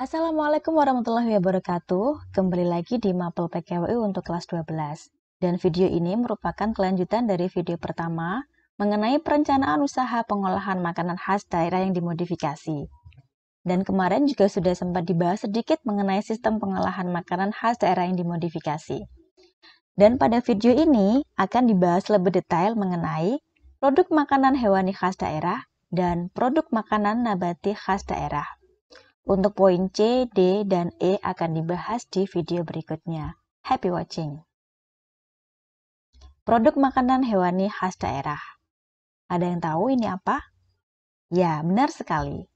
Assalamualaikum warahmatullahi wabarakatuh. Kembali lagi di Mapel PKWU untuk kelas 12. Dan video ini merupakan kelanjutan dari video pertama mengenai perencanaan usaha pengolahan makanan khas daerah yang dimodifikasi. Dan kemarin juga sudah sempat dibahas sedikit mengenai sistem pengolahan makanan khas daerah yang dimodifikasi. Dan pada video ini akan dibahas lebih detail mengenai produk makanan hewani khas daerah dan produk makanan nabati khas daerah. Untuk poin C, D, dan E akan dibahas di video berikutnya. Happy watching! Produk makanan hewani khas daerah. Ada yang tahu ini apa? Ya, benar sekali.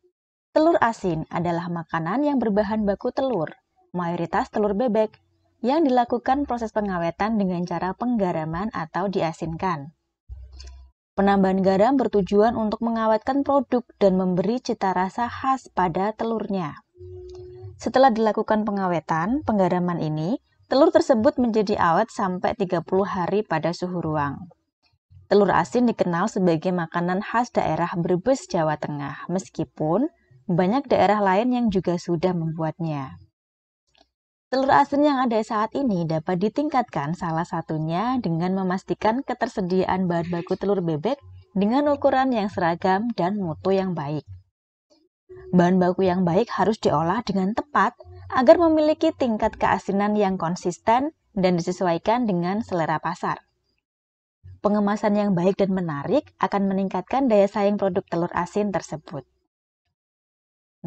Telur asin adalah makanan yang berbahan baku telur, mayoritas telur bebek, yang dilakukan proses pengawetan dengan cara penggaraman atau diasinkan. Penambahan garam bertujuan untuk mengawetkan produk dan memberi cita rasa khas pada telurnya. Setelah dilakukan pengawetan, penggaraman ini, telur tersebut menjadi awet sampai 30 hari pada suhu ruang. Telur asin dikenal sebagai makanan khas daerah Brebes, Jawa Tengah, meskipun banyak daerah lain yang juga sudah membuatnya. Telur asin yang ada saat ini dapat ditingkatkan salah satunya dengan memastikan ketersediaan bahan baku telur bebek dengan ukuran yang seragam dan mutu yang baik. Bahan baku yang baik harus diolah dengan tepat agar memiliki tingkat keasinan yang konsisten dan disesuaikan dengan selera pasar. Pengemasan yang baik dan menarik akan meningkatkan daya saing produk telur asin tersebut.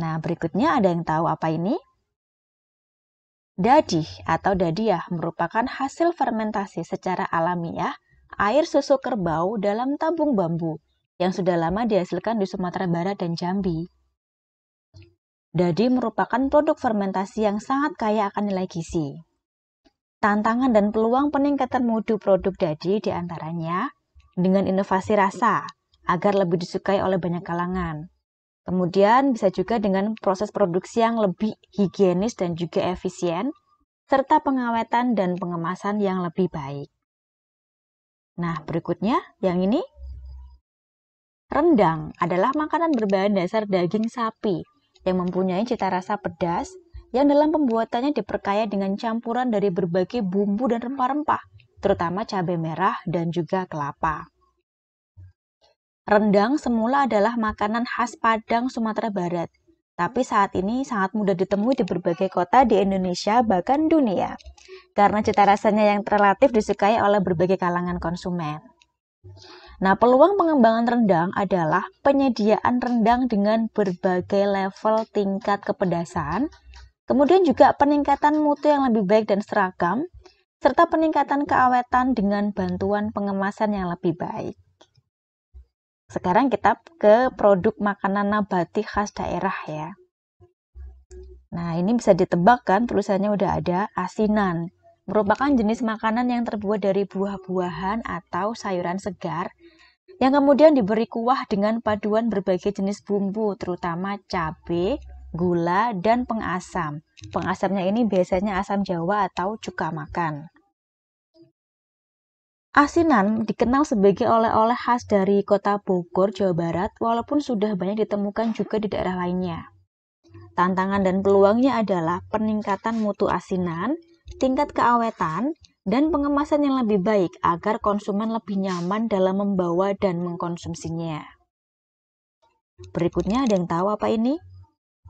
Nah, berikutnya ada yang tahu apa ini? Dadih atau dadiah merupakan hasil fermentasi secara alamiah air susu kerbau dalam tabung bambu yang sudah lama dihasilkan di Sumatera Barat dan Jambi. Dadih merupakan produk fermentasi yang sangat kaya akan nilai gizi. Tantangan dan peluang peningkatan mutu produk dadih diantaranya dengan inovasi rasa agar lebih disukai oleh banyak kalangan. Kemudian bisa juga dengan proses produksi yang lebih higienis dan juga efisien, serta pengawetan dan pengemasan yang lebih baik. Nah, berikutnya yang ini. Rendang adalah makanan berbahan dasar daging sapi yang mempunyai cita rasa pedas yang dalam pembuatannya diperkaya dengan campuran dari berbagai bumbu dan rempah-rempah, terutama cabai merah dan juga kelapa. Rendang semula adalah makanan khas Padang, Sumatera Barat, tapi saat ini sangat mudah ditemui di berbagai kota di Indonesia bahkan dunia, karena cita rasanya yang relatif disukai oleh berbagai kalangan konsumen. Nah, peluang pengembangan rendang adalah penyediaan rendang dengan berbagai level tingkat kepedasan, kemudian juga peningkatan mutu yang lebih baik dan seragam, serta peningkatan keawetan dengan bantuan pengemasan yang lebih baik. Sekarang kita ke produk makanan nabati khas daerah ya. Nah, ini bisa ditebak kan, tulisannya udah ada, asinan. Merupakan jenis makanan yang terbuat dari buah-buahan atau sayuran segar yang kemudian diberi kuah dengan paduan berbagai jenis bumbu, terutama cabai, gula, dan pengasam. Pengasamnya ini biasanya asam Jawa atau cuka makan. Asinan dikenal sebagai oleh-oleh khas dari kota Bogor, Jawa Barat, walaupun sudah banyak ditemukan juga di daerah lainnya. Tantangan dan peluangnya adalah peningkatan mutu asinan, tingkat keawetan, dan pengemasan yang lebih baik agar konsumen lebih nyaman dalam membawa dan mengkonsumsinya. Berikutnya ada yang tahu apa ini?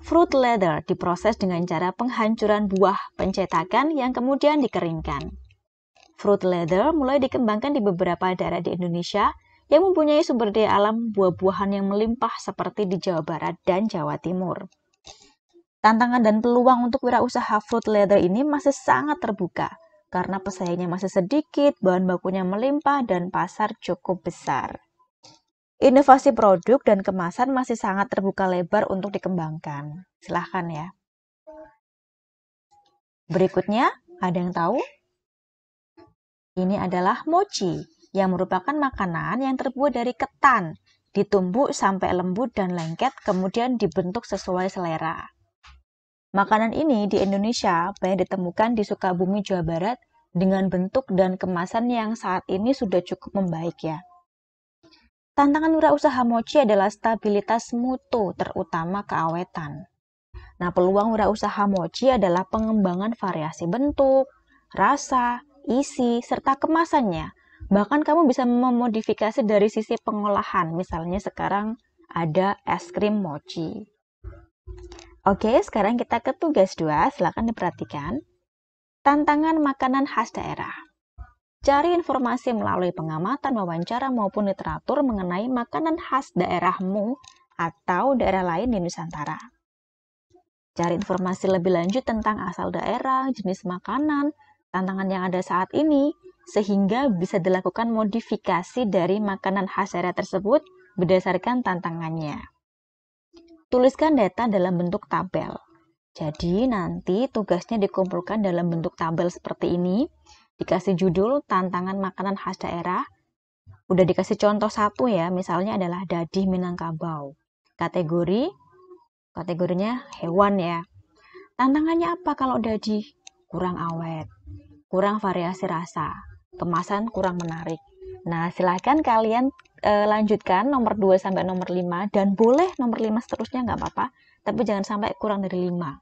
Fruit leather diproses dengan cara penghancuran buah pencetakan yang kemudian dikeringkan. Fruit leather mulai dikembangkan di beberapa daerah di Indonesia yang mempunyai sumber daya alam buah-buahan yang melimpah seperti di Jawa Barat dan Jawa Timur. Tantangan dan peluang untuk wirausaha fruit leather ini masih sangat terbuka karena pesaingnya masih sedikit, bahan bakunya melimpah, dan pasar cukup besar. Inovasi produk dan kemasan masih sangat terbuka lebar untuk dikembangkan. Silahkan ya. Berikutnya, ada yang tahu? Ini adalah mochi, yang merupakan makanan yang terbuat dari ketan, ditumbuk sampai lembut dan lengket, kemudian dibentuk sesuai selera. Makanan ini di Indonesia banyak ditemukan di Sukabumi, Jawa Barat, dengan bentuk dan kemasan yang saat ini sudah cukup membaik ya. Tantangan wirausaha mochi adalah stabilitas mutu, terutama keawetan. Nah, peluang wirausaha mochi adalah pengembangan variasi bentuk, rasa, isi, serta kemasannya. Bahkan kamu bisa memodifikasi dari sisi pengolahan. Misalnya sekarang ada es krim mochi. Oke, sekarang kita ke tugas 2. Silakan diperhatikan. Tantangan makanan khas daerah. Cari informasi melalui pengamatan, wawancara, maupun literatur mengenai makanan khas daerahmu atau daerah lain di Nusantara. Cari informasi lebih lanjut tentang asal daerah, jenis makanan, tantangan yang ada saat ini, sehingga bisa dilakukan modifikasi dari makanan khas daerah tersebut berdasarkan tantangannya. Tuliskan data dalam bentuk tabel. Jadi nanti tugasnya dikumpulkan dalam bentuk tabel seperti ini, dikasih judul tantangan makanan khas daerah, udah dikasih contoh satu ya, misalnya adalah dadih Minangkabau. Kategorinya hewan ya. Tantangannya apa kalau dadih? Kurang awet, kurang variasi rasa, kemasan kurang menarik. Nah, silahkan kalian lanjutkan nomor 2 sampai nomor 5, dan boleh nomor 5 seterusnya nggak apa-apa, tapi jangan sampai kurang dari 5.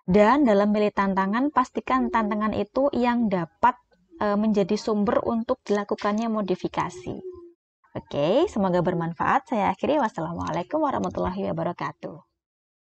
Dan dalam milih tantangan, pastikan tantangan itu yang dapat menjadi sumber untuk dilakukannya modifikasi. Oke, semoga bermanfaat. Saya akhiri. Wassalamualaikum warahmatullahi wabarakatuh.